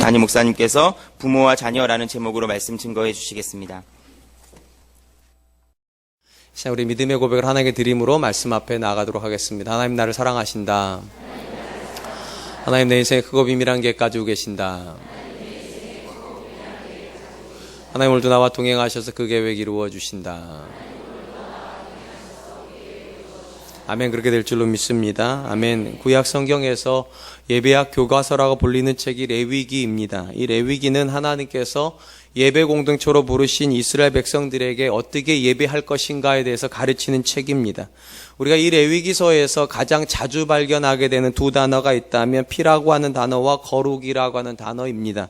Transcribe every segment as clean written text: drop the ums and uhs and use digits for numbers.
담임 목사님께서 부모와 자녀라는 제목으로 말씀 증거해 주시겠습니다. 자, 우리 믿음의 고백을 하나님께 드림으로 말씀 앞에 나가도록 하겠습니다. 하나님 나를 사랑하신다. 하나님 내 인생에 크고 비밀한 계획 가지고 계신다. 하나님 오늘도 나와 동행하셔서 그 계획 이루어 주신다. 아멘. 그렇게 될 줄로 믿습니다. 아멘. 구약 성경에서 예배학 교과서라고 불리는 책이 레위기입니다. 이 레위기는 하나님께서 예배 공동체로 부르신 이스라엘 백성들에게 어떻게 예배할 것인가에 대해서 가르치는 책입니다. 우리가 이 레위기서에서 가장 자주 발견하게 되는 두 단어가 있다면 피라고 하는 단어와 거룩이라고 하는 단어입니다.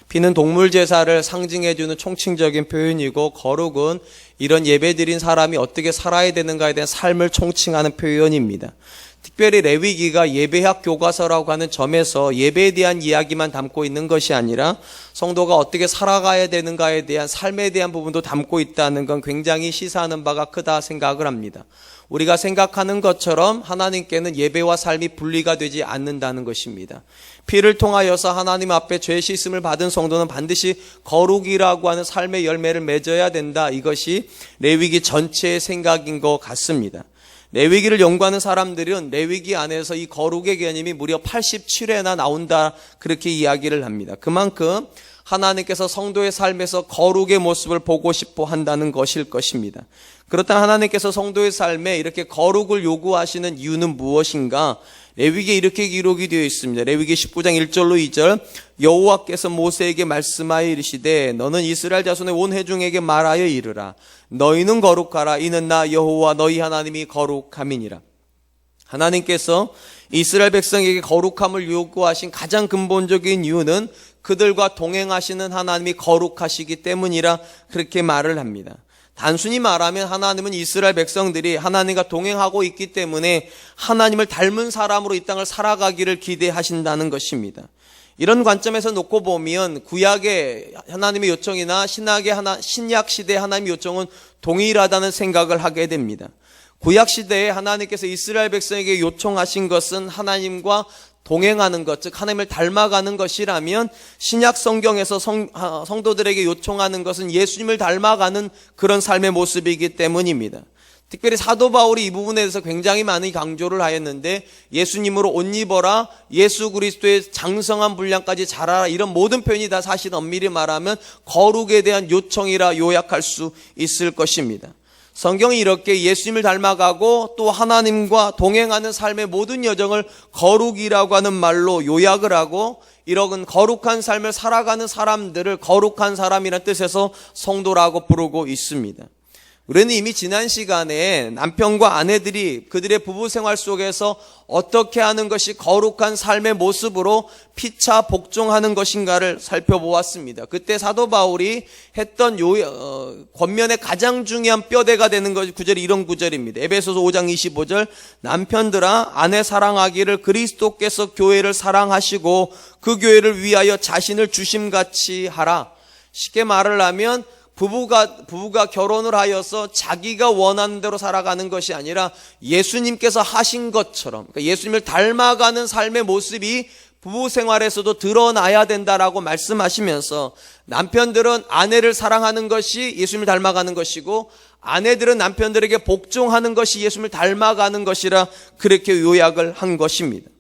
피는 동물 제사를 상징해주는 총칭적인 표현이고, 거룩은 이런 예배드린 사람이 어떻게 살아야 되는가에 대한 삶을 총칭하는 표현입니다. 특별히 레위기가 예배학 교과서라고 하는 점에서 예배에 대한 이야기만 담고 있는 것이 아니라 성도가 어떻게 살아가야 되는가에 대한 삶에 대한 부분도 담고 있다는 건 굉장히 시사하는 바가 크다 생각을 합니다. 우리가 생각하는 것처럼 하나님께는 예배와 삶이 분리가 되지 않는다는 것입니다. 피를 통하여서 하나님 앞에 죄 씻음을 받은 성도는 반드시 거룩이라고 하는 삶의 열매를 맺어야 된다. 이것이 레위기 전체의 생각인 것 같습니다. 레위기를 연구하는 사람들은 레위기 안에서 이 거룩의 개념이 무려 87회나 나온다, 그렇게 이야기를 합니다. 그만큼 하나님께서 성도의 삶에서 거룩의 모습을 보고 싶어 한다는 것일 것입니다. 그렇다면 하나님께서 성도의 삶에 이렇게 거룩을 요구하시는 이유는 무엇인가? 레위기에 이렇게 기록이 되어 있습니다. 레위기 19장 1절로 2절, 여호와께서 모세에게 말씀하여 이르시되 너는 이스라엘 자손의 온 회중에게 말하여 이르라. 너희는 거룩하라. 이는 나 여호와 너희 하나님이 거룩함이니라. 하나님께서 이스라엘 백성에게 거룩함을 요구하신 가장 근본적인 이유는 그들과 동행하시는 하나님이 거룩하시기 때문이라 그렇게 말을 합니다. 단순히 말하면 하나님은 이스라엘 백성들이 하나님과 동행하고 있기 때문에 하나님을 닮은 사람으로 이 땅을 살아가기를 기대하신다는 것입니다. 이런 관점에서 놓고 보면 구약의 하나님의 요청이나 신약 시대의 하나님의 요청은 동일하다는 생각을 하게 됩니다. 구약 시대에 하나님께서 이스라엘 백성에게 요청하신 것은 하나님과 동행하는 것, 즉 하나님을 닮아가는 것이라면, 신약 성경에서 성도들에게 요청하는 것은 예수님을 닮아가는 그런 삶의 모습이기 때문입니다. 특별히 사도 바울이 이 부분에 대해서 굉장히 많이 강조를 하였는데, 예수님으로 옷 입어라, 예수 그리스도의 장성한 분량까지 자라라, 이런 모든 표현이 다 사실 엄밀히 말하면 거룩에 대한 요청이라 요약할 수 있을 것입니다. 성경이 이렇게 예수님을 닮아가고 또 하나님과 동행하는 삶의 모든 여정을 거룩이라고 하는 말로 요약을 하고, 이런 거룩한 삶을 살아가는 사람들을 거룩한 사람이라는 뜻에서 성도라고 부르고 있습니다. 우리는 이미 지난 시간에 남편과 아내들이 그들의 부부 생활 속에서 어떻게 하는 것이 거룩한 삶의 모습으로 피차 복종하는 것인가를 살펴보았습니다. 그때 사도 바울이 했던 권면의 가장 중요한 뼈대가 되는 것이 구절이 이런 구절입니다. 에베소서 5장 25절, 남편들아 아내 사랑하기를 그리스도께서 교회를 사랑하시고 그 교회를 위하여 자신을 주심같이 하라. 쉽게 말을 하면 부부가 결혼을 하여서 자기가 원하는 대로 살아가는 것이 아니라 예수님께서 하신 것처럼, 그러니까 예수님을 닮아가는 삶의 모습이 부부 생활에서도 드러나야 된다라고 말씀하시면서, 남편들은 아내를 사랑하는 것이 예수님을 닮아가는 것이고 아내들은 남편들에게 복종하는 것이 예수님을 닮아가는 것이라 그렇게 요약을 한 것입니다.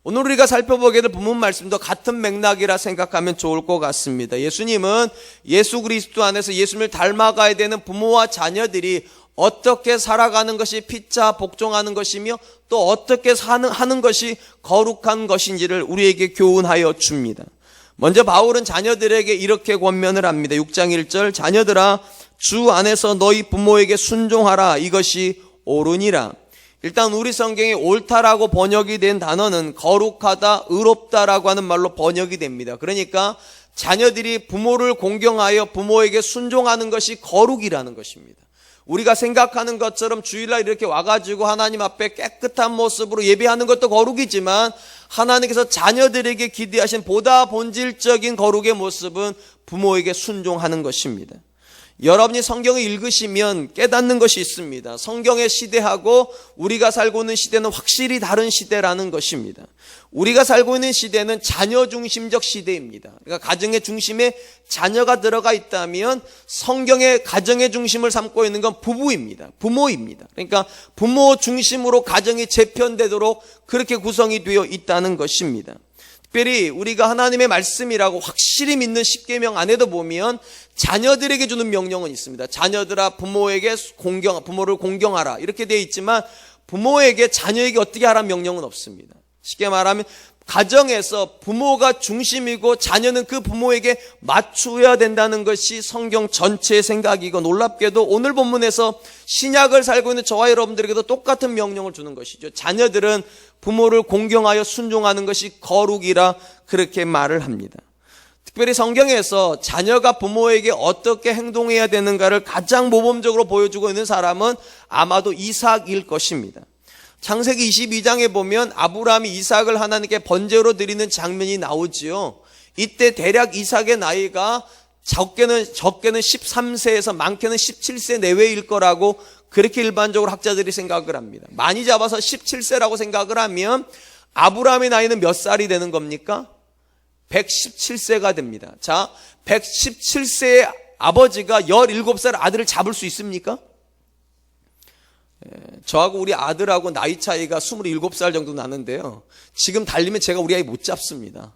오늘 우리가 살펴보게 될 본문 말씀도 같은 맥락이라 생각하면 좋을 것 같습니다. 예수님은 예수 그리스도 안에서 예수님을 닮아가야 되는 부모와 자녀들이 어떻게 살아가는 것이 피차 복종하는 것이며 또 어떻게 하는 것이 거룩한 것인지를 우리에게 교훈하여 줍니다. 먼저 바울은 자녀들에게 이렇게 권면을 합니다. 6장 1절, 자녀들아 주 안에서 너희 부모에게 순종하라. 이것이 옳으니라. 일단 우리 성경에 옳다라고 번역이 된 단어는 거룩하다, 의롭다라고 하는 말로 번역이 됩니다. 그러니까 자녀들이 부모를 공경하여 부모에게 순종하는 것이 거룩이라는 것입니다. 우리가 생각하는 것처럼 주일날 이렇게 와가지고 하나님 앞에 깨끗한 모습으로 예배하는 것도 거룩이지만, 하나님께서 자녀들에게 기대하신 보다 본질적인 거룩의 모습은 부모에게 순종하는 것입니다. 여러분이 성경을 읽으시면 깨닫는 것이 있습니다. 성경의 시대하고 우리가 살고 있는 시대는 확실히 다른 시대라는 것입니다. 우리가 살고 있는 시대는 자녀 중심적 시대입니다. 그러니까 가정의 중심에 자녀가 들어가 있다면 성경의 가정의 중심을 삼고 있는 건 부부입니다. 부모입니다. 그러니까 부모 중심으로 가정이 재편되도록 그렇게 구성이 되어 있다는 것입니다. 특별히 우리가 하나님의 말씀이라고 확실히 믿는 십계명 안에도 보면 자녀들에게 주는 명령은 있습니다. 자녀들아 부모를 공경하라 이렇게 되어 있지만 부모에게 자녀에게 어떻게 하라는 명령은 없습니다. 쉽게 말하면 가정에서 부모가 중심이고 자녀는 그 부모에게 맞추어야 된다는 것이 성경 전체의 생각이고, 놀랍게도 오늘 본문에서 신약을 살고 있는 저와 여러분들에게도 똑같은 명령을 주는 것이죠. 자녀들은 부모를 공경하여 순종하는 것이 거룩이라 그렇게 말을 합니다. 특별히 성경에서 자녀가 부모에게 어떻게 행동해야 되는가를 가장 모범적으로 보여주고 있는 사람은 아마도 이삭일 것입니다. 창세기 22장에 보면 아브라함이 이삭을 하나님께 번제로 드리는 장면이 나오지요. 이때 대략 이삭의 나이가 적게는 13세에서 많게는 17세 내외일 거라고 그렇게 일반적으로 학자들이 생각을 합니다. 많이 잡아서 17세라고 생각을 하면 아브라함의 나이는 몇 살이 되는 겁니까? 117세가 됩니다. 자, 117세의 아버지가 17살 아들을 잡을 수 있습니까? 저하고 우리 아들하고 나이 차이가 27살 정도 나는데요. 지금 달리면 제가 우리 아이 못 잡습니다.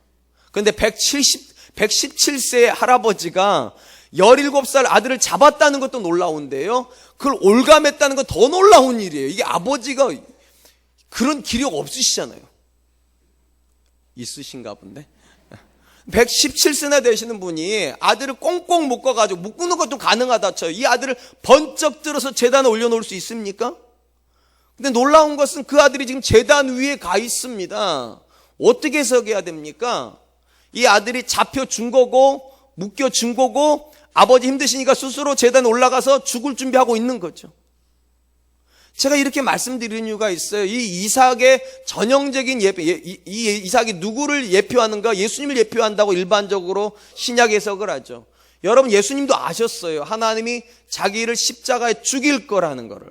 그런데 117세의 할아버지가 17살 아들을 잡았다는 것도 놀라운데요. 그걸 올감했다는 건 더 놀라운 일이에요. 이게 아버지가 그런 기력 없으시잖아요. 있으신가 본데. 117세나 되시는 분이 아들을 꽁꽁 묶어가지고, 묶는 것도 가능하다 쳐요. 이 아들을 번쩍 들어서 제단에 올려놓을 수 있습니까? 근데 놀라운 것은 그 아들이 지금 제단 위에 가 있습니다. 어떻게 해석해야 됩니까? 이 아들이 잡혀준 거고 묶여준 거고 아버지 힘드시니까 스스로 제단에 올라가서 죽을 준비하고 있는 거죠. 제가 이렇게 말씀드리는 이유가 있어요. 이 이삭의 전형적인 이 이삭이 누구를 예표하는가? 예수님을 예표한다고 일반적으로 신약 해석을 하죠. 여러분, 예수님도 아셨어요. 하나님이 자기를 십자가에 죽일 거라는 거를.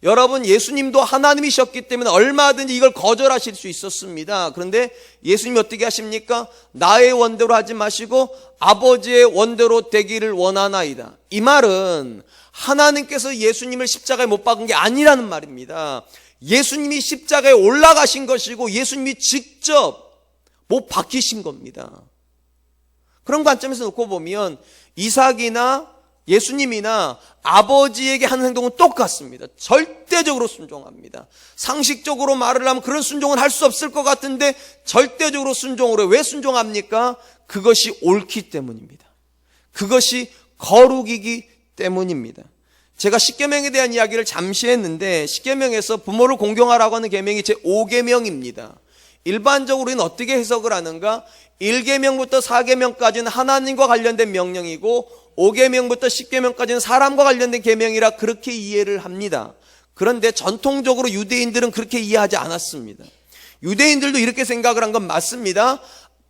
여러분, 예수님도 하나님이셨기 때문에 얼마든지 이걸 거절하실 수 있었습니다. 그런데 예수님이 어떻게 하십니까? 나의 원대로 하지 마시고 아버지의 원대로 되기를 원하나이다. 이 말은 하나님께서 예수님을 십자가에 못 박은 게 아니라는 말입니다. 예수님이 십자가에 올라가신 것이고 예수님이 직접 못 박히신 겁니다. 그런 관점에서 놓고 보면 이삭이나 예수님이나 아버지에게 하는 행동은 똑같습니다. 절대적으로 순종합니다. 상식적으로 말을 하면 그런 순종은 할 수 없을 것 같은데 절대적으로 순종을 해요. 왜 순종합니까? 그것이 옳기 때문입니다. 그것이 거룩이기 때문입니다. 제가 십계명에 대한 이야기를 잠시 했는데, 십계명에서 부모를 공경하라고 하는 계명이 제5계명입니다. 일반적으로 우리는 어떻게 해석을 하는가? 1계명부터 4계명까지는 하나님과 관련된 명령이고 5계명부터 10계명까지는 사람과 관련된 계명이라 그렇게 이해를 합니다. 그런데 전통적으로 유대인들은 그렇게 이해하지 않았습니다. 유대인들도 이렇게 생각을 한 건 맞습니다.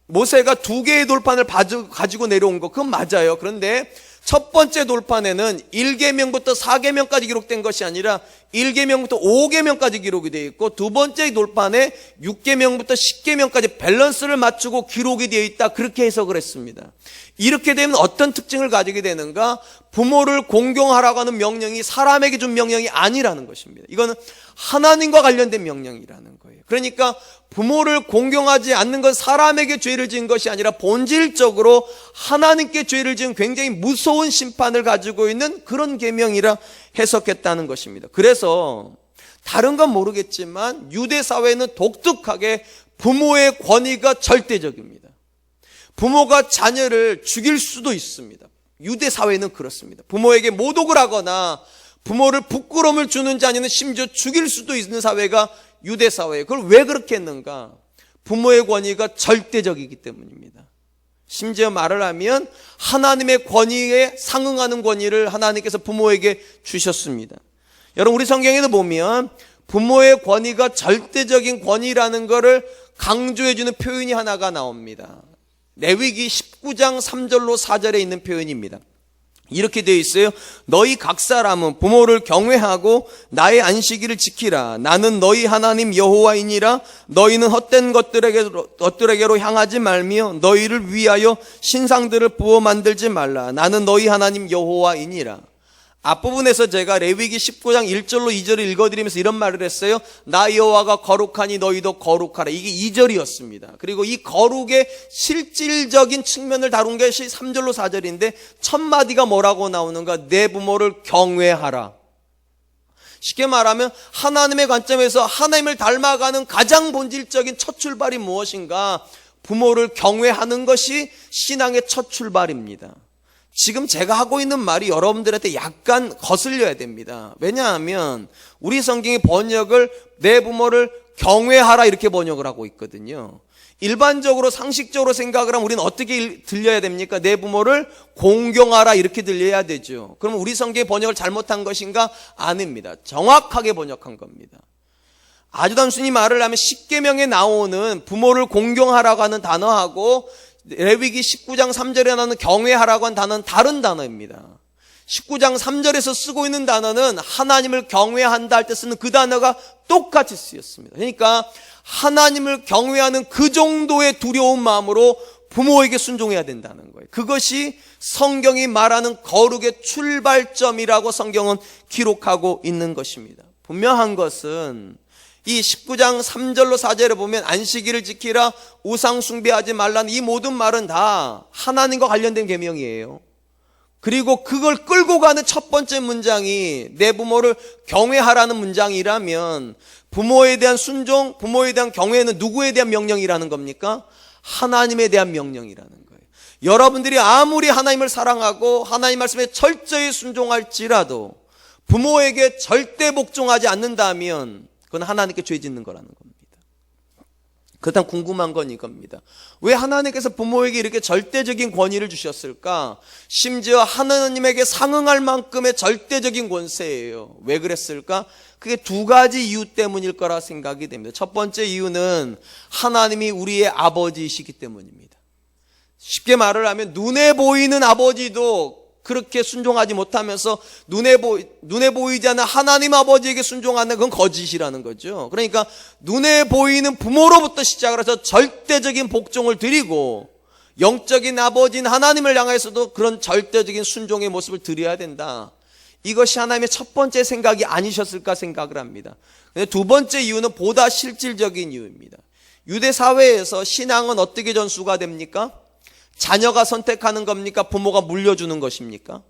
모세가 2개의 돌판을 가지고 내려온 거, 그건 맞아요. 그런데 첫 번째 돌판에는 1계명부터 4계명까지 기록된 것이 아니라 1계명부터 5계명까지 기록이 되어 있고, 두 번째 돌판에 6계명부터 10계명까지 밸런스를 맞추고 기록이 되어 있다, 그렇게 해석을 했습니다. 이렇게 되면 어떤 특징을 가지게 되는가? 부모를 공경하라고 하는 명령이 사람에게 준 명령이 아니라는 것입니다. 이거는 하나님과 관련된 명령이라는 거예요. 그러니까 부모를 공경하지 않는 건 사람에게 죄를 지은 것이 아니라 본질적으로 하나님께 죄를 지은 굉장히 무서운 심판을 가지고 있는 그런 계명이라 해석했다는 것입니다. 그래서 다른 건 모르겠지만 유대 사회는 독특하게 부모의 권위가 절대적입니다. 부모가 자녀를 죽일 수도 있습니다. 유대 사회는 그렇습니다. 부모에게 모독을 하거나 부모를 부끄러움을 주는 자녀는 심지어 죽일 수도 있는 사회가 유대 사회예요. 그걸 왜 그렇게 했는가? 부모의 권위가 절대적이기 때문입니다. 심지어 말을 하면 하나님의 권위에 상응하는 권위를 하나님께서 부모에게 주셨습니다. 여러분, 우리 성경에도 보면 부모의 권위가 절대적인 권위라는 것을 강조해주는 표현이 하나가 나옵니다. 레위기 19장 3절로 4절에 있는 표현입니다. 이렇게 되어 있어요. 너희 각 사람은 부모를 경외하고 나의 안식일을 지키라. 나는 너희 하나님 여호와이니라. 너희는 헛된 것들에게로 향하지 말며 너희를 위하여 신상들을 부어 만들지 말라. 나는 너희 하나님 여호와이니라. 앞부분에서 제가 레위기 19장 1절로 2절을 읽어드리면서 이런 말을 했어요. 나 여호와가 거룩하니 너희도 거룩하라. 이게 2절이었습니다. 그리고 이 거룩의 실질적인 측면을 다룬 것이 3절로 4절인데 첫 마디가 뭐라고 나오는가? 내 부모를 경외하라. 쉽게 말하면 하나님의 관점에서 하나님을 닮아가는 가장 본질적인 첫 출발이 무엇인가? 부모를 경외하는 것이 신앙의 첫 출발입니다. 지금 제가 하고 있는 말이 여러분들한테 약간 거슬려야 됩니다. 왜냐하면 우리 성경의 번역을 내 부모를 경외하라 이렇게 번역을 하고 있거든요. 일반적으로 상식적으로 생각을 하면 우리는 어떻게 들려야 됩니까? 내 부모를 공경하라 이렇게 들려야 되죠. 그럼 우리 성경의 번역을 잘못한 것인가? 아닙니다. 정확하게 번역한 겁니다. 아주 단순히 말을 하면 십계명에 나오는 부모를 공경하라고 하는 단어하고 레위기 19장 3절에 나오는 경외하라고 하는 단어는 다른 단어입니다. 19장 3절에서 쓰고 있는 단어는 하나님을 경외한다 할 때 쓰는 그 단어가 똑같이 쓰였습니다. 그러니까 하나님을 경외하는 그 정도의 두려운 마음으로 부모에게 순종해야 된다는 거예요. 그것이 성경이 말하는 거룩의 출발점이라고 성경은 기록하고 있는 것입니다. 분명한 것은 이 19장 3절로 4절에 보면 안식일을 지키라, 우상 숭배하지 말라는 이 모든 말은 다 하나님과 관련된 계명이에요. 그리고 그걸 끌고 가는 첫 번째 문장이 내 부모를 경외하라는 문장이라면 부모에 대한 순종, 부모에 대한 경외는 누구에 대한 명령이라는 겁니까? 하나님에 대한 명령이라는 거예요. 여러분들이 아무리 하나님을 사랑하고 하나님 말씀에 철저히 순종할지라도 부모에게 절대 복종하지 않는다면 그건 하나님께 죄 짓는 거라는 겁니다. 그렇다면 궁금한 건 이겁니다. 왜 하나님께서 부모에게 이렇게 절대적인 권위를 주셨을까? 심지어 하나님에게 상응할 만큼의 절대적인 권세예요. 왜 그랬을까? 그게 두 가지 이유 때문일 거라 생각이 됩니다. 첫 번째 이유는 하나님이 우리의 아버지이시기 때문입니다. 쉽게 말을 하면 눈에 보이는 아버지도 그렇게 순종하지 못하면서 눈에 보이지 않는 하나님 아버지에게 순종하는 건 거짓이라는 거죠. 그러니까 눈에 보이는 부모로부터 시작을 해서 절대적인 복종을 드리고 영적인 아버지인 하나님을 향해서도 그런 절대적인 순종의 모습을 드려야 된다. 이것이 하나님의 첫 번째 생각이 아니셨을까 생각을 합니다. 두 번째 이유는 보다 실질적인 이유입니다. 유대 사회에서 신앙은 어떻게 전수가 됩니까? 자녀가 선택하는 겁니까? 부모가 물려주는 것입니까?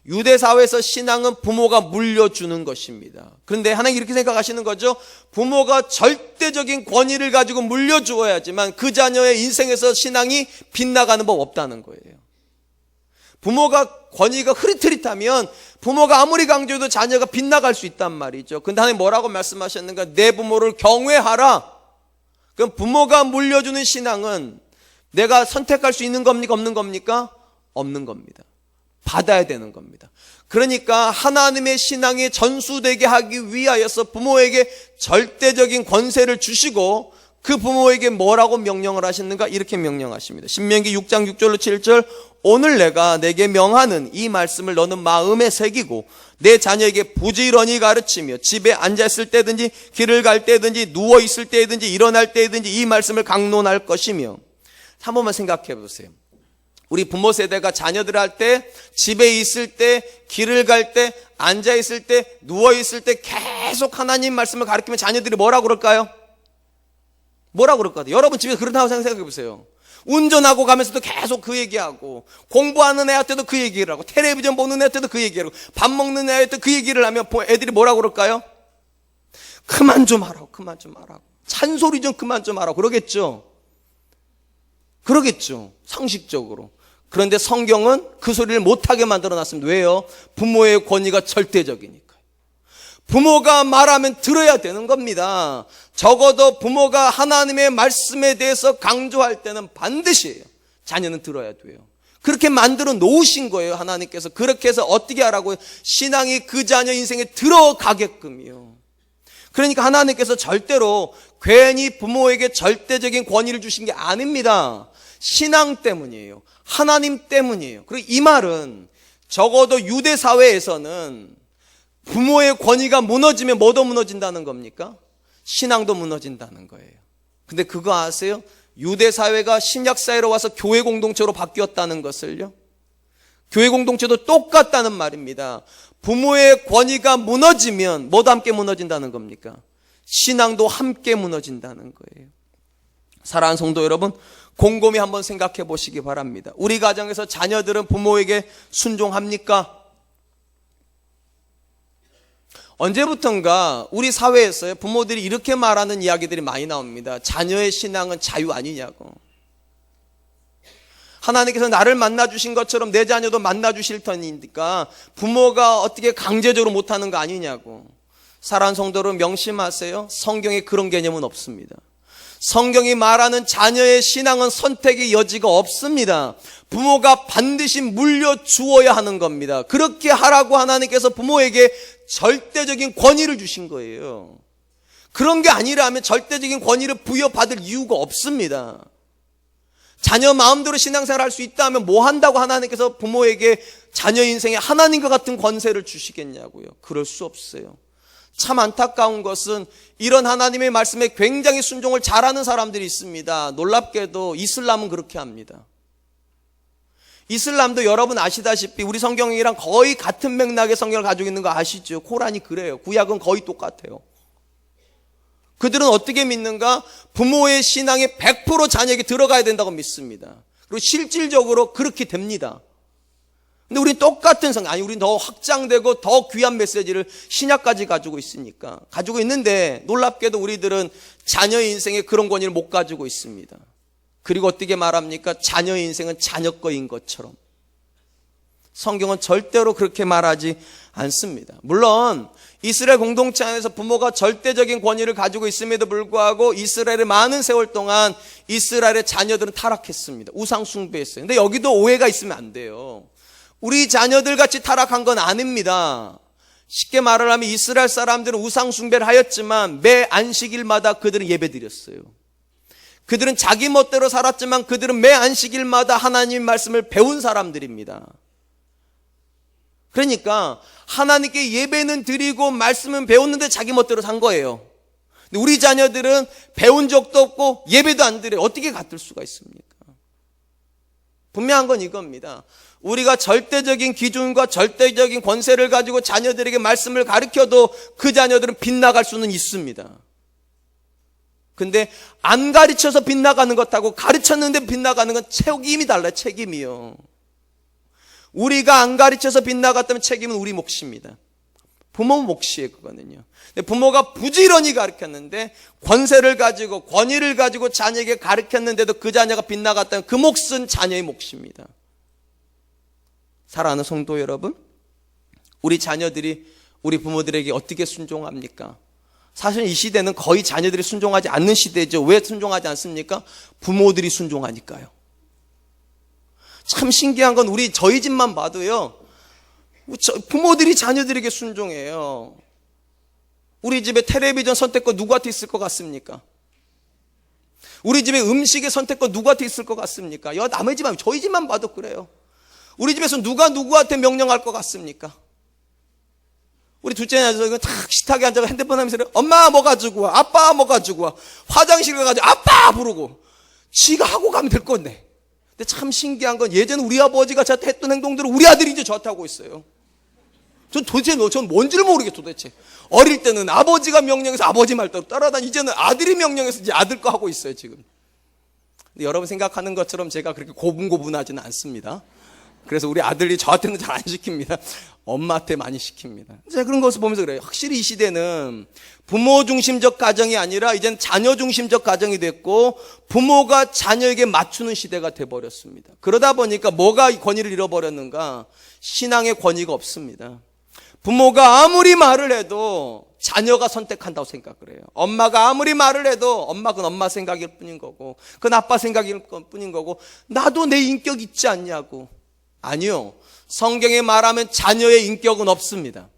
유대 사회에서 신앙은 부모가 물려주는 것입니다. 그런데 하나님 이렇게 생각하시는 거죠. 부모가 절대적인 권위를 가지고 물려주어야지만 그 자녀의 인생에서 신앙이 빗나가는 법 없다는 거예요. 부모가 권위가 흐릿흐릿하면 부모가 아무리 강조해도 자녀가 빗나갈 수 있단 말이죠. 근데 하나님 뭐라고 말씀하셨는가? 내 부모를 경외하라. 그럼 부모가 물려주는 신앙은 내가 선택할 수 있는 겁니까? 없는 겁니까? 없는 겁니다. 받아야 되는 겁니다. 그러니까 하나님의 신앙이 전수되게 하기 위하여서 부모에게 절대적인 권세를 주시고 그 부모에게 뭐라고 명령을 하시는가? 이렇게 명령하십니다. 신명기 6장 6절로 7절 오늘 내가 내게 명하는 이 말씀을 너는 마음에 새기고 내 자녀에게 부지런히 가르치며 집에 앉아있을 때든지 길을 갈 때든지 누워있을 때든지 일어날 때든지 이 말씀을 강론할 것이며. 한 번만 생각해 보세요. 우리 부모 세대가 자녀들 할 때, 집에 있을 때, 길을 갈 때, 앉아 있을 때, 누워 있을 때 계속 하나님 말씀을 가르치면 자녀들이 뭐라고 그럴까요? 뭐라고 그럴까요? 여러분 집에서 그런다고 생각해 보세요. 운전하고 가면서도 계속 그 얘기하고, 공부하는 애한테도 그 얘기를 하고, 텔레비전 보는 애한테도 그 얘기를 하고, 밥 먹는 애한테도 그 얘기를 하면 애들이 뭐라고 그럴까요? 그만 좀 하라고, 그만 좀 하라고. 잔소리 좀 그만 좀 하라고 그러겠죠. 그러겠죠. 상식적으로. 그런데 성경은 그 소리를 못하게 만들어놨습니다. 왜요? 부모의 권위가 절대적이니까요. 부모가 말하면 들어야 되는 겁니다. 적어도 부모가 하나님의 말씀에 대해서 강조할 때는 반드시 자녀는 들어야 돼요. 그렇게 만들어 놓으신 거예요. 하나님께서. 그렇게 해서 어떻게 하라고요? 신앙이 그 자녀 인생에 들어가게끔요. 그러니까 하나님께서 절대로 괜히 부모에게 절대적인 권위를 주신 게 아닙니다. 신앙 때문이에요. 하나님 때문이에요. 그리고 이 말은 적어도 유대 사회에서는 부모의 권위가 무너지면 뭐도 무너진다는 겁니까? 신앙도 무너진다는 거예요. 근데 그거 아세요? 유대 사회가 신약 사회로 와서 교회 공동체로 바뀌었다는 것을요. 교회 공동체도 똑같다는 말입니다. 부모의 권위가 무너지면 뭐도 함께 무너진다는 겁니까? 신앙도 함께 무너진다는 거예요. 사랑하는 성도 여러분, 곰곰이 한번 생각해 보시기 바랍니다. 우리 가정에서 자녀들은 부모에게 순종합니까? 언제부턴가 우리 사회에서 부모들이 이렇게 말하는 이야기들이 많이 나옵니다. 자녀의 신앙은 자유 아니냐고. 하나님께서 나를 만나주신 것처럼 내 자녀도 만나주실 터니까 부모가 어떻게 강제적으로 못하는 거 아니냐고. 사랑하는 성도 여러분, 명심하세요. 성경에 그런 개념은 없습니다. 성경이 말하는 자녀의 신앙은 선택의 여지가 없습니다. 부모가 반드시 물려주어야 하는 겁니다. 그렇게 하라고 하나님께서 부모에게 절대적인 권위를 주신 거예요. 그런 게 아니라면 절대적인 권위를 부여받을 이유가 없습니다. 자녀 마음대로 신앙생활 할 수 있다면 뭐 한다고 하나님께서 부모에게 자녀 인생에 하나님과 같은 권세를 주시겠냐고요. 그럴 수 없어요. 참 안타까운 것은 이런 하나님의 말씀에 굉장히 순종을 잘하는 사람들이 있습니다. 놀랍게도 이슬람은 그렇게 합니다. 이슬람도 여러분 아시다시피 우리 성경이랑 거의 같은 맥락의 성경을 가지고 있는 거 아시죠? 코란이 그래요. 구약은 거의 똑같아요. 그들은 어떻게 믿는가? 부모의 신앙이 100% 자녀에게 들어가야 된다고 믿습니다. 그리고 실질적으로 그렇게 됩니다. 근데 우린 똑같은 성경, 아니 우린 더 확장되고 더 귀한 메시지를 신약까지 가지고 있으니까 가지고 있는데 놀랍게도 우리들은 자녀의 인생에 그런 권위를 못 가지고 있습니다. 그리고 어떻게 말합니까? 자녀의 인생은 자녀 거인 것처럼. 성경은 절대로 그렇게 말하지 않습니다. 물론 이스라엘 공동체 안에서 부모가 절대적인 권위를 가지고 있음에도 불구하고 이스라엘의 많은 세월 동안 이스라엘의 자녀들은 타락했습니다. 우상 숭배했어요. 근데 여기도 오해가 있으면 안 돼요. 우리 자녀들 같이 타락한 건 아닙니다. 쉽게 말을 하면 이스라엘 사람들은 우상 숭배를 하였지만 매 안식일마다 그들은 예배드렸어요. 그들은 자기 멋대로 살았지만 그들은 매 안식일마다 하나님의 말씀을 배운 사람들입니다. 그러니까 하나님께 예배는 드리고 말씀은 배웠는데 자기 멋대로 산 거예요. 근데 우리 자녀들은 배운 적도 없고 예배도 안 드려요. 어떻게 같을 수가 있습니까? 분명한 건 이겁니다. 우리가 절대적인 기준과 절대적인 권세를 가지고 자녀들에게 말씀을 가르쳐도 그 자녀들은 빗나갈 수는 있습니다. 근데 안 가르쳐서 빗나가는 것하고 가르쳤는데 빗나가는 건 책임이 달라요. 책임이요. 우리가 안 가르쳐서 빗나갔다면 책임은 우리 몫입니다. 부모 몫이에요, 그거는요. 근데 부모가 부지런히 가르쳤는데 권세를 가지고 권위를 가지고 자녀에게 가르쳤는데도 그 자녀가 빗나갔다면 그 몫은 자녀의 몫입니다. 사랑하는 성도 여러분, 우리 자녀들이 우리 부모들에게 어떻게 순종합니까? 사실 이 시대는 거의 자녀들이 순종하지 않는 시대죠. 왜 순종하지 않습니까? 부모들이 순종하니까요. 참 신기한 건 저희 집만 봐도요, 부모들이 자녀들에게 순종해요. 우리 집에 텔레비전 선택권 누구한테 있을 것 같습니까? 우리 집에 음식의 선택권 누구한테 있을 것 같습니까? 남의 집만, 저희 집만 봐도 그래요. 우리 집에서 누가 누구한테 명령할 것 같습니까? 우리 둘째 녀석은 탁 식탁에 앉아서 핸드폰 하면서 엄마 뭐 가지고 와, 아빠 뭐 가지고 와, 화장실 가가지고 아빠 부르고 지가 하고 가면 될 건데. 근데 참 신기한 건 예전에 우리 아버지가 저한테 했던 행동들을 우리 아들이 이제 저한테 하고 있어요. 전 뭔지를 모르겠어 도대체. 어릴 때는 아버지가 명령해서 아버지 말대로 따라다니, 이제는 아들이 명령해서 이제 아들 거 하고 있어요 지금. 근데 여러분 생각하는 것처럼 제가 그렇게 고분고분하지는 않습니다. 그래서 우리 아들이 저한테는 잘 안 시킵니다. 엄마한테 많이 시킵니다. 제가 그런 것을 보면서 그래요. 확실히 이 시대는 부모 중심적 가정이 아니라 이제는 자녀 중심적 가정이 됐고 부모가 자녀에게 맞추는 시대가 돼버렸습니다. 그러다 보니까 뭐가 권위를 잃어버렸는가? 신앙의 권위가 없습니다. 부모가 아무리 말을 해도 자녀가 선택한다고 생각을 해요. 엄마가 아무리 말을 해도 그건 엄마 생각일 뿐인 거고 그건 아빠 생각일 뿐인 거고 나도 내 인격 있지 않냐고. 아니요. 성경에 말하면 자녀의 인격은 없습니다.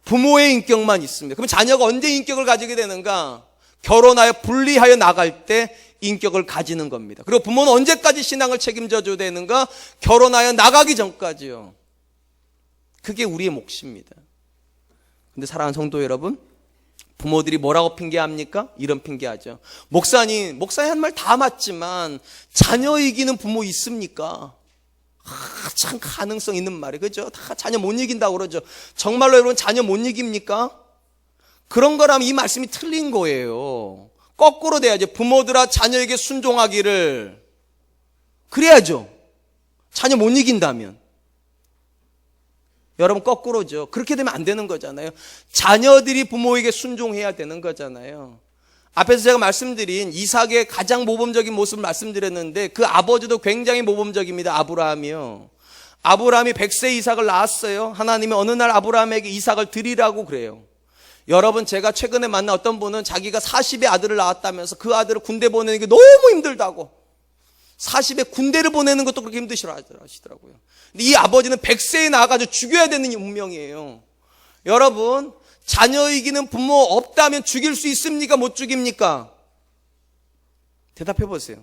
부모의 인격만 있습니다. 그럼 자녀가 언제 인격을 가지게 되는가? 결혼하여 분리하여 나갈 때 인격을 가지는 겁니다. 그리고 부모는 언제까지 신앙을 책임져 줘야 되는가? 결혼하여 나가기 전까지요. 그게 우리의 몫입니다. 근데 사랑하는 성도 여러분, 부모들이 뭐라고 핑계합니까? 이런 핑계하죠. 목사님 한 말 다 맞지만 자녀 이기는 부모 있습니까? 참 가능성 있는 말이에요. 그죠? 다 자녀 못 이긴다고 그러죠. 정말로 여러분 자녀 못 이깁니까? 그런 거라면 이 말씀이 틀린 거예요. 거꾸로 돼야죠. 부모들아 자녀에게 순종하기를. 그래야죠. 자녀 못 이긴다면. 여러분 거꾸로죠. 그렇게 되면 안 되는 거잖아요. 자녀들이 부모에게 순종해야 되는 거잖아요. 앞에서 제가 말씀드린 이삭의 가장 모범적인 모습을 말씀드렸는데 그 아버지도 굉장히 모범적입니다. 아브라함이요. 아브라함이 100세 이삭을 낳았어요. 하나님이 어느 날 아브라함에게 이삭을 드리라고 그래요. 여러분 제가 최근에 만난 어떤 분은 자기가 40의 아들을 낳았다면서 그 아들을 군대 보내는 게 너무 힘들다고 40에 군대를 보내는 것도 그렇게 힘드시라 하시더라고요. 근데 이 아버지는 100세에 나가서 죽여야 되는 운명이에요. 여러분 자녀 이기는 부모 없다면 죽일 수 있습니까? 못 죽입니까? 대답해 보세요.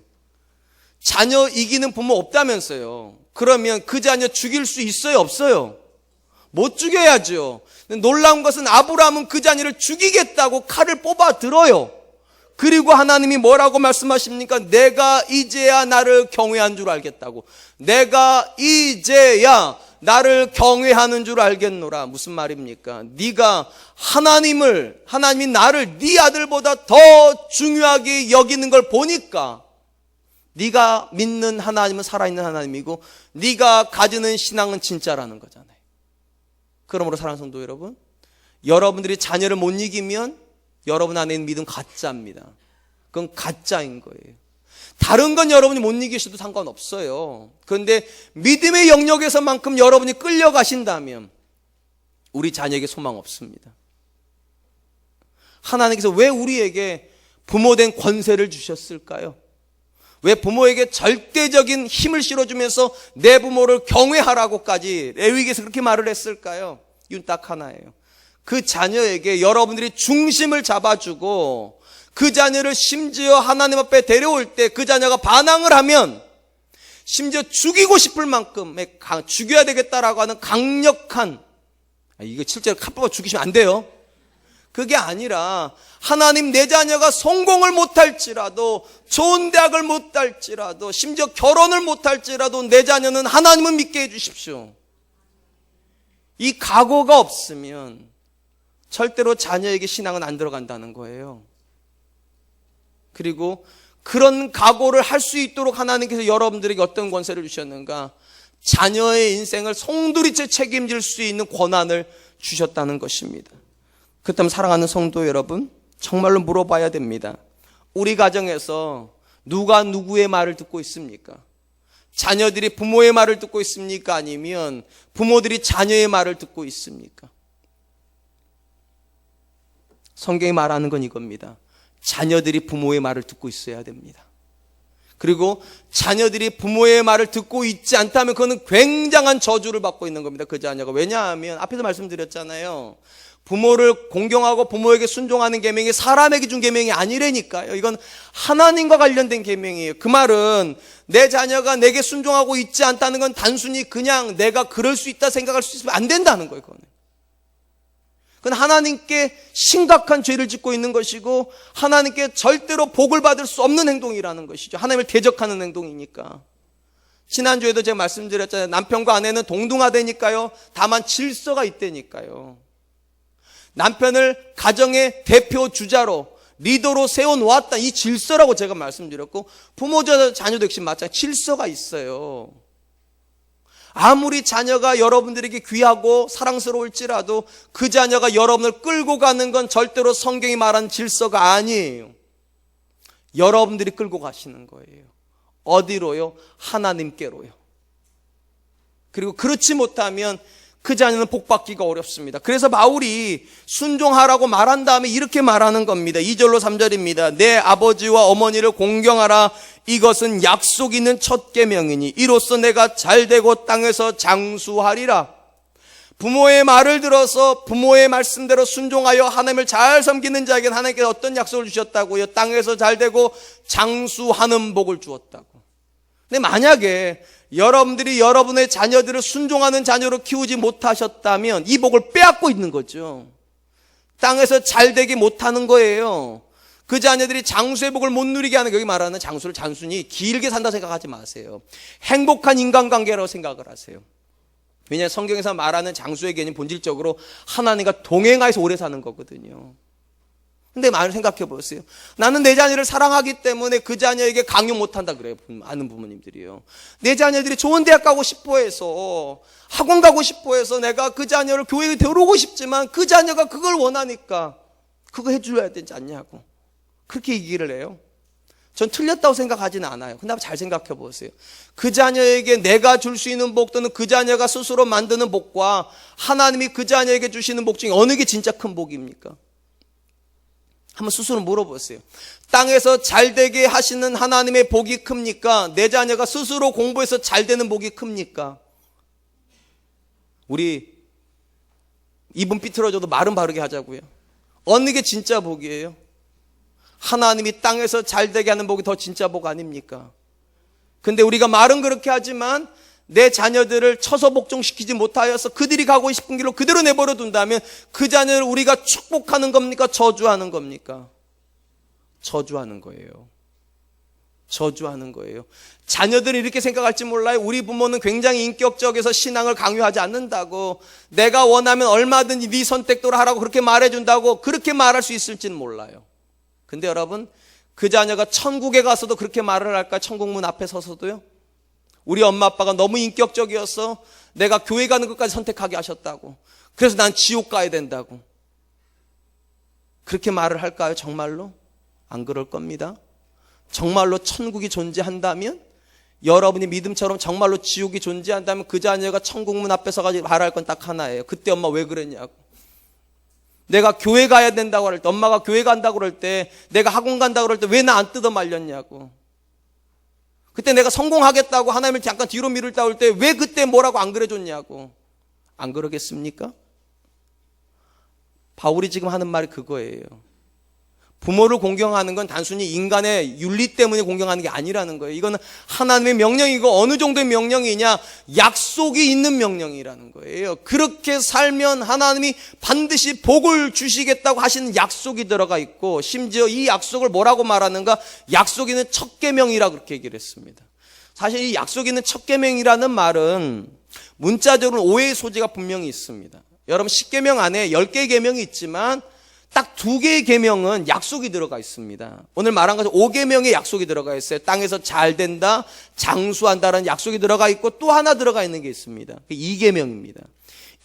자녀 이기는 부모 없다면서요. 그러면 그 자녀 죽일 수 있어요? 없어요? 못 죽여야죠. 놀라운 것은 아브라함은 그 자녀를 죽이겠다고 칼을 뽑아 들어요. 그리고 하나님이 뭐라고 말씀하십니까? 내가 이제야 나를 경외한 줄 알겠다고. 내가 이제야 나를 경외하는 줄 알겠노라. 무슨 말입니까? 네가 하나님이 나를 네 아들보다 더 중요하게 여기는 걸 보니까 네가 믿는 하나님은 살아있는 하나님이고 네가 가지는 신앙은 진짜라는 거잖아요. 그러므로 사랑하는 성도 여러분, 여러분들이 자녀를 못 이기면 여러분 안에 있는 믿음 가짜입니다. 그건 가짜인 거예요. 다른 건 여러분이 못 이기셔도 상관없어요. 그런데 믿음의 영역에서만큼 여러분이 끌려가신다면 우리 자녀에게 소망 없습니다. 하나님께서 왜 우리에게 부모된 권세를 주셨을까요? 왜 부모에게 절대적인 힘을 실어주면서 내 부모를 경외하라고까지 레위기에서 그렇게 말을 했을까요? 이유는 딱 하나예요. 그 자녀에게 여러분들이 중심을 잡아주고 그 자녀를 심지어 하나님 앞에 데려올 때 그 자녀가 반항을 하면 심지어 죽이고 싶을 만큼의 죽여야 되겠다라고 하는 강력한, 이거 실제로 칼 뽑아 죽이시면 안 돼요. 그게 아니라 하나님 내 자녀가 성공을 못할지라도 좋은 대학을 못할지라도 심지어 결혼을 못할지라도 내 자녀는 하나님을 믿게 해주십시오. 이 각오가 없으면 절대로 자녀에게 신앙은 안 들어간다는 거예요. 그리고 그런 각오를 할 수 있도록 하나님께서 여러분들에게 어떤 권세를 주셨는가? 자녀의 인생을 송두리째 책임질 수 있는 권한을 주셨다는 것입니다. 그렇다면 사랑하는 성도 여러분, 정말로 물어봐야 됩니다. 우리 가정에서 누가 누구의 말을 듣고 있습니까? 자녀들이 부모의 말을 듣고 있습니까? 아니면 부모들이 자녀의 말을 듣고 있습니까? 성경이 말하는 건 이겁니다. 자녀들이 부모의 말을 듣고 있어야 됩니다. 그리고 자녀들이 부모의 말을 듣고 있지 않다면 그거는 굉장한 저주를 받고 있는 겁니다. 그 자녀가. 왜냐하면 앞에서 말씀드렸잖아요. 부모를 공경하고 부모에게 순종하는 계명이 사람에게 준 계명이 아니라니까요. 이건 하나님과 관련된 계명이에요. 그 말은 내 자녀가 내게 순종하고 있지 않다는 건 단순히 그냥 내가 그럴 수 있다 생각할 수 있으면 안 된다는 거예요. 그건 하나님께 심각한 죄를 짓고 있는 것이고 하나님께 절대로 복을 받을 수 없는 행동이라는 것이죠. 하나님을 대적하는 행동이니까. 지난주에도 제가 말씀드렸잖아요. 남편과 아내는 동등하다니까요. 다만 질서가 있다니까요. 남편을 가정의 대표 주자로 리더로 세워놓았다. 이 질서라고 제가 말씀드렸고 부모자 자녀도 역시 마찬가지 질서가 있어요. 아무리 자녀가 여러분들에게 귀하고 사랑스러울지라도 그 자녀가 여러분을 끌고 가는 건 절대로 성경이 말하는 질서가 아니에요. 여러분들이 끌고 가시는 거예요. 어디로요? 하나님께로요. 그리고 그렇지 못하면 그 자녀는 복받기가 어렵습니다. 그래서 바울이 순종하라고 말한 다음에 이렇게 말하는 겁니다. 2절로 3절입니다. 내 아버지와 어머니를 공경하라. 이것은 약속 있는 첫 계명이니 이로써 내가 잘되고 땅에서 장수하리라. 부모의 말을 들어서 부모의 말씀대로 순종하여 하나님을 잘 섬기는 자에게는 하나님께서 어떤 약속을 주셨다고요? 땅에서 잘되고 장수하는 복을 주었다고. 근데 만약에 여러분들이 여러분의 자녀들을 순종하는 자녀로 키우지 못하셨다면 이 복을 빼앗고 있는 거죠. 땅에서 잘 되게 못하는 거예요. 그 자녀들이 장수의 복을 못 누리게 하는, 여기 말하는 장수를 단순히 길게 산다 생각하지 마세요. 행복한 인간관계라고 생각을 하세요. 왜냐하면 성경에서 말하는 장수의 개념 본질적으로 하나님과 동행하여서 오래 사는 거거든요. 근데 많이 생각해 보세요. 나는 내 자녀를 사랑하기 때문에 그 자녀에게 강요 못한다 그래요. 아는 부모님들이요. 내 자녀들이 좋은 대학 가고 싶어 해서, 학원 가고 싶어 해서 내가 그 자녀를 교회에 데려오고 싶지만 그 자녀가 그걸 원하니까 그거 해줘야 되지 않냐고 그렇게 얘기를 해요. 전 틀렸다고 생각하지는 않아요. 근데 잘 생각해 보세요. 그 자녀에게 내가 줄 수 있는 복 또는 그 자녀가 스스로 만드는 복과 하나님이 그 자녀에게 주시는 복 중에 어느 게 진짜 큰 복입니까? 한번 스스로 물어보세요. 땅에서 잘 되게 하시는 하나님의 복이 큽니까? 내 자녀가 스스로 공부해서 잘 되는 복이 큽니까? 우리 입은 삐뚤어져도 말은 바르게 하자고요. 어느 게 진짜 복이에요? 하나님이 땅에서 잘 되게 하는 복이 더 진짜 복 아닙니까? 근데 우리가 말은 그렇게 하지만 내 자녀들을 쳐서 복종시키지 못하여서 그들이 가고 싶은 길로 그대로 내버려 둔다면 그 자녀를 우리가 축복하는 겁니까? 저주하는 겁니까? 저주하는 거예요. 저주하는 거예요. 자녀들은 이렇게 생각할지 몰라요. 우리 부모는 굉장히 인격적에서 신앙을 강요하지 않는다고, 내가 원하면 얼마든지 네 선택대로 하라고 그렇게 말해준다고 그렇게 말할 수 있을지는 몰라요. 근데 여러분, 그 자녀가 천국에 가서도 그렇게 말을 할까? 천국문 앞에 서서도요? 우리 엄마 아빠가 너무 인격적이어서 내가 교회 가는 것까지 선택하게 하셨다고, 그래서 난 지옥 가야 된다고 그렇게 말을 할까요? 정말로? 안 그럴 겁니다. 정말로 천국이 존재한다면, 여러분이 믿음처럼 정말로 지옥이 존재한다면 그 자녀가 천국문 앞에 서가지고 말할 건 딱 하나예요. 그때 엄마 왜 그랬냐고. 내가 교회 가야 된다고 할 때, 엄마가 교회 간다고 그럴 때, 내가 학원 간다고 그럴 때 왜 나 안 뜯어 말렸냐고. 그때 내가 성공하겠다고 하나님을 잠깐 뒤로 미룰다 올 때 왜 그때 뭐라고 안 그래줬냐고. 안 그러겠습니까? 바울이 지금 하는 말이 그거예요. 부모를 공경하는 건 단순히 인간의 윤리 때문에 공경하는 게 아니라는 거예요. 이거는 하나님의 명령이고, 어느 정도의 명령이냐? 약속이 있는 명령이라는 거예요. 그렇게 살면 하나님이 반드시 복을 주시겠다고 하시는 약속이 들어가 있고, 심지어 이 약속을 뭐라고 말하는가? 약속 있는 첫 계명이라고 그렇게 얘기를 했습니다. 사실 이 약속 있는 첫 계명이라는 말은 문자적으로 오해의 소지가 분명히 있습니다. 여러분, 10계명 안에 10개의 계명이 있지만 딱 2개의 계명은 약속이 들어가 있습니다. 오늘 말한 것처럼 5계명의 약속이 들어가 있어요. 땅에서 잘 된다, 장수한다라는 약속이 들어가 있고, 또 하나 들어가 있는 게 있습니다. 2계명입니다.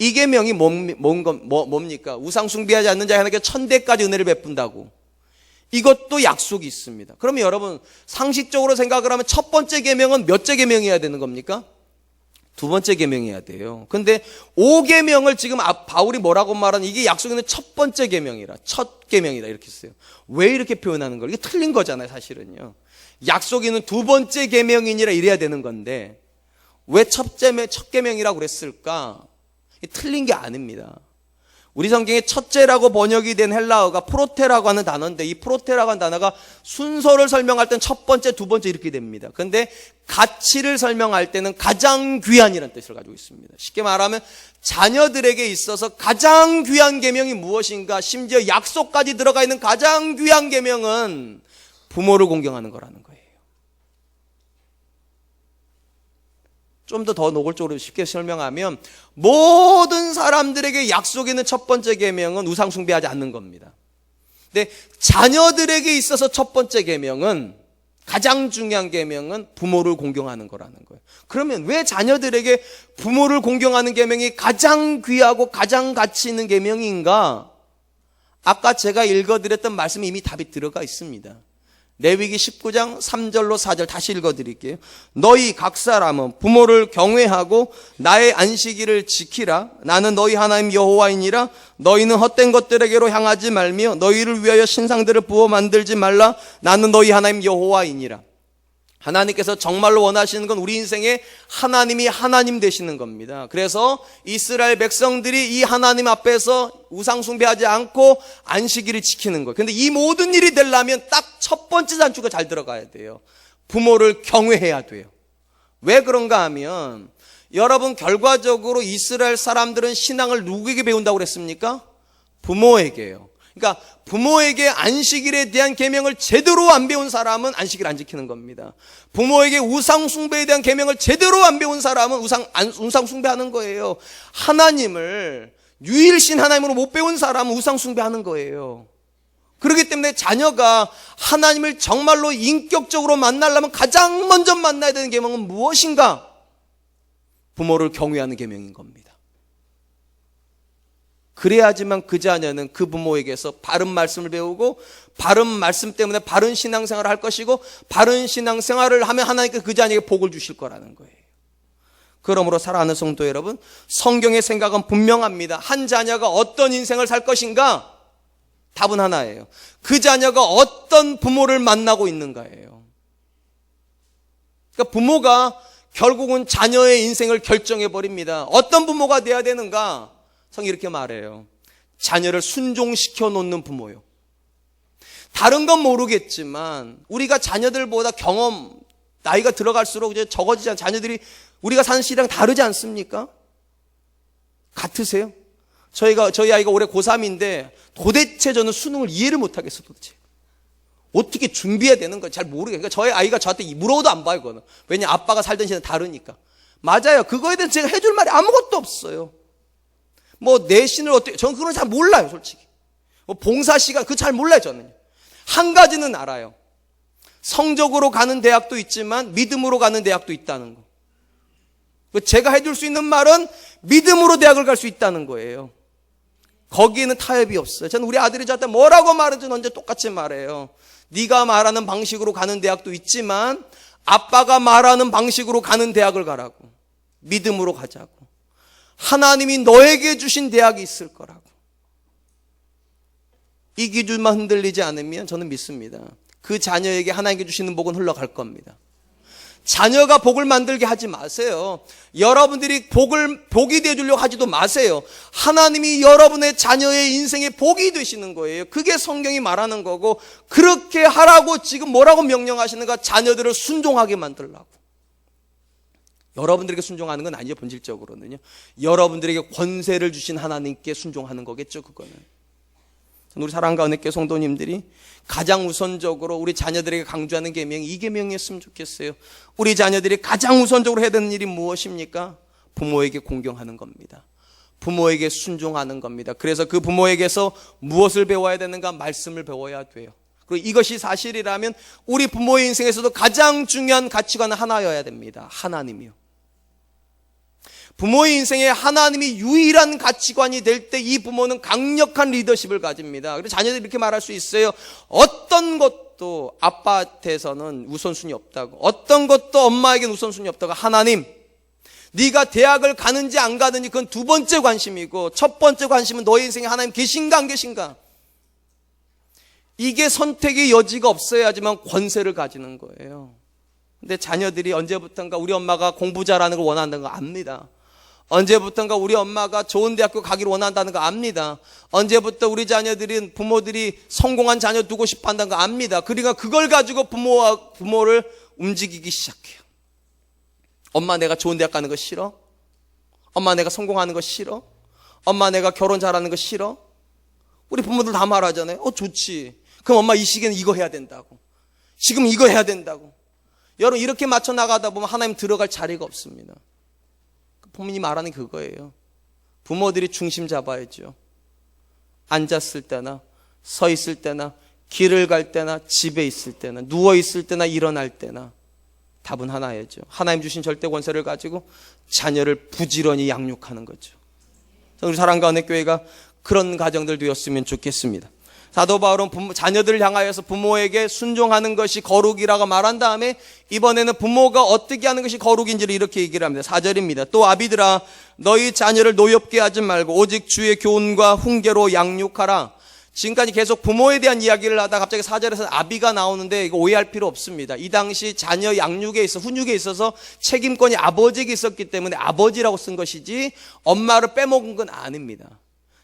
2계명이 뭡니까? 우상 숭배하지 않는 자에 하나님께 1000대까지 은혜를 베푼다고. 이것도 약속이 있습니다. 그러면 여러분, 상식적으로 생각을 하면 첫 번째 계명은 몇째 계명이어야 되는 겁니까? 2번째 계명이어야 돼요. 근데 5계명을 지금 바울이 뭐라고 말하는, 이게 약속에는 첫 번째 계명이라, 첫 계명이다 이렇게 써요. 왜 이렇게 표현하는 거예요? 이게 틀린 거잖아요, 사실은요. 약속에는 2번째 계명이니라 이래야 되는 건데 왜 첫 계명이라고 그랬을까? 틀린 게 아닙니다. 우리 성경에 첫째라고 번역이 된 헬라어가 프로테라고 하는 단어인데, 이 프로테라고 하는 단어가 순서를 설명할 때는 첫 번째, 두 번째 이렇게 됩니다. 그런데 가치를 설명할 때는 가장 귀한이라는 뜻을 가지고 있습니다. 쉽게 말하면 자녀들에게 있어서 가장 귀한 계명이 무엇인가, 심지어 약속까지 들어가 있는 가장 귀한 계명은 부모를 공경하는 거라는 거예요. 좀 더 노골적으로 쉽게 설명하면 모든 사람들에게 약속이 있는 첫 번째 계명은 우상 숭배하지 않는 겁니다. 근데 자녀들에게 있어서 첫 번째 계명은, 가장 중요한 계명은 부모를 공경하는 거라는 거예요. 그러면 왜 자녀들에게 부모를 공경하는 계명이 가장 귀하고 가장 가치 있는 계명인가? 아까 제가 읽어드렸던 말씀이 이미 답이 들어가 있습니다. 레위기 19장 3절로 4절 다시 읽어드릴게요. 너희 각 사람은 부모를 경외하고 나의 안식일을 지키라. 나는 너희 하나님 여호와이니라. 너희는 헛된 것들에게로 향하지 말며 너희를 위하여 신상들을 부어 만들지 말라. 나는 너희 하나님 여호와이니라. 하나님께서 정말로 원하시는 건 우리 인생에 하나님이 하나님 되시는 겁니다. 그래서 이스라엘 백성들이 이 하나님 앞에서 우상 숭배하지 않고 안식일을 지키는 거예요. 그런데 이 모든 일이 되려면 딱 첫 번째 단추가 잘 들어가야 돼요. 부모를 경외해야 돼요. 왜 그런가 하면 여러분 결과적으로 이스라엘 사람들은 신앙을 누구에게 배운다고 그랬습니까? 부모에게요. 그러니까 부모에게 안식일에 대한 계명을 제대로 안 배운 사람은 안식일 안 지키는 겁니다. 부모에게 우상 숭배에 대한 계명을 제대로 안 배운 사람은 우상 숭배하는 거예요. 하나님을 유일신 하나님으로 못 배운 사람은 우상 숭배하는 거예요. 그렇기 때문에 자녀가 하나님을 정말로 인격적으로 만나려면 가장 먼저 만나야 되는 계명은 무엇인가? 부모를 경외하는 계명인 겁니다. 그래야지만 그 자녀는 그 부모에게서 바른 말씀을 배우고 바른 말씀 때문에 바른 신앙생활을 할 것이고 바른 신앙생활을 하면 하나님께 그 자녀에게 복을 주실 거라는 거예요. 그러므로 사랑하는 성도 여러분, 성경의 생각은 분명합니다. 한 자녀가 어떤 인생을 살 것인가? 답은 하나예요. 그 자녀가 어떤 부모를 만나고 있는가예요. 그러니까 부모가 결국은 자녀의 인생을 결정해 버립니다. 어떤 부모가 돼야 되는가? 성이 이렇게 말해요. 자녀를 순종시켜 놓는 부모요. 다른 건 모르겠지만 우리가 자녀들보다 경험, 나이가 들어갈수록 이제 적어지지 않은 자녀들이 우리가 사는 시대랑 다르지 않습니까? 같으세요? 저희 아이가 올해 고3인데 도대체 저는 수능을 이해를 못하겠어요. 도대체 어떻게 준비해야 되는 건 잘 모르겠어요. 그러니까 저희 아이가 저한테 물어도 안 봐요. 그거는. 왜냐, 아빠가 살던 시대는 다르니까. 맞아요. 그거에 대해서 제가 해줄 말이 아무것도 없어요. 뭐 내신을 어떻게, 저는 그건 잘 몰라요, 솔직히. 뭐 봉사 시간, 그거 잘 몰라요, 저는. 한 가지는 알아요. 성적으로 가는 대학도 있지만 믿음으로 가는 대학도 있다는 거. 제가 해줄 수 있는 말은 믿음으로 대학을 갈 수 있다는 거예요. 거기에는 타협이 없어요. 저는 우리 아들이 저한테 뭐라고 말하든 언제 똑같이 말해요. 네가 말하는 방식으로 가는 대학도 있지만 아빠가 말하는 방식으로 가는 대학을 가라고. 믿음으로 가자고. 하나님이 너에게 주신 대학이 있을 거라고. 이 기준만 흔들리지 않으면 저는 믿습니다. 그 자녀에게 하나님께 주시는 복은 흘러갈 겁니다. 자녀가 복을 만들게 하지 마세요. 여러분들이 복이 되어주려고 하지도 마세요. 하나님이 여러분의 자녀의 인생의 복이 되시는 거예요. 그게 성경이 말하는 거고, 그렇게 하라고 지금 뭐라고 명령하시는가? 자녀들을 순종하게 만들라고. 여러분들에게 순종하는 건 아니죠, 본질적으로는요. 여러분들에게 권세를 주신 하나님께 순종하는 거겠죠, 그거는. 우리 사랑과 은혜교회 성도님들이 가장 우선적으로 우리 자녀들에게 강조하는 계명이 이 계명이었으면 좋겠어요. 우리 자녀들이 가장 우선적으로 해야 되는 일이 무엇입니까? 부모에게 공경하는 겁니다. 부모에게 순종하는 겁니다. 그래서 그 부모에게서 무엇을 배워야 되는가? 말씀을 배워야 돼요. 그리고 이것이 사실이라면 우리 부모의 인생에서도 가장 중요한 가치관은 하나여야 됩니다. 하나님이요. 부모의 인생에 하나님이 유일한 가치관이 될 때 이 부모는 강력한 리더십을 가집니다. 그래서 자녀들이 이렇게 말할 수 있어요. 어떤 것도 아빠한테서는 우선순위 없다고. 어떤 것도 엄마에게는 우선순위 없다고. 하나님, 네가 대학을 가는지 안 가는지 그건 두 번째 관심이고 첫 번째 관심은 너의 인생에 하나님 계신가 안 계신가. 이게 선택의 여지가 없어야지만 권세를 가지는 거예요. 근데 자녀들이 언제부턴가 우리 엄마가 공부 잘하는 걸 원한다는 거 압니다. 언제부턴가 우리 엄마가 좋은 대학교 가기를 원한다는 거 압니다. 언제부터 우리 자녀들은 부모들이 성공한 자녀 두고 싶어 한다는 거 압니다. 그러니까 그걸 가지고 부모를 움직이기 시작해요. 엄마 내가 좋은 대학 가는 거 싫어? 엄마 내가 성공하는 거 싫어? 엄마 내가 결혼 잘하는 거 싫어? 우리 부모들 다 말하잖아요. 좋지. 그럼 엄마 이 시기에는 이거 해야 된다고. 지금 이거 해야 된다고. 여러분 이렇게 맞춰 나가다 보면 하나님 들어갈 자리가 없습니다. 부모님이 말하는 그거예요. 부모들이 중심 잡아야죠. 앉았을 때나 서 있을 때나 길을 갈 때나 집에 있을 때나 누워 있을 때나 일어날 때나 답은 하나예요. 하나님 주신 절대 권세를 가지고 자녀를 부지런히 양육하는 거죠. 우리 사랑과 은혜교회가 그런 가정들 되었으면 좋겠습니다. 사도 바울은 자녀들을 향하여서 부모에게 순종하는 것이 거룩이라고 말한 다음에 이번에는 부모가 어떻게 하는 것이 거룩인지를 이렇게 얘기를 합니다. 4절입니다. 또 아비들아 너희 자녀를 노엽게 하지 말고 오직 주의 교훈과 훈계로 양육하라. 지금까지 계속 부모에 대한 이야기를 하다 갑자기 4절에서 아비가 나오는데 이거 오해할 필요 없습니다. 이 당시 자녀 양육에 있어 훈육에 있어서 책임권이 아버지에게 있었기 때문에 아버지라고 쓴 것이지 엄마를 빼먹은 건 아닙니다.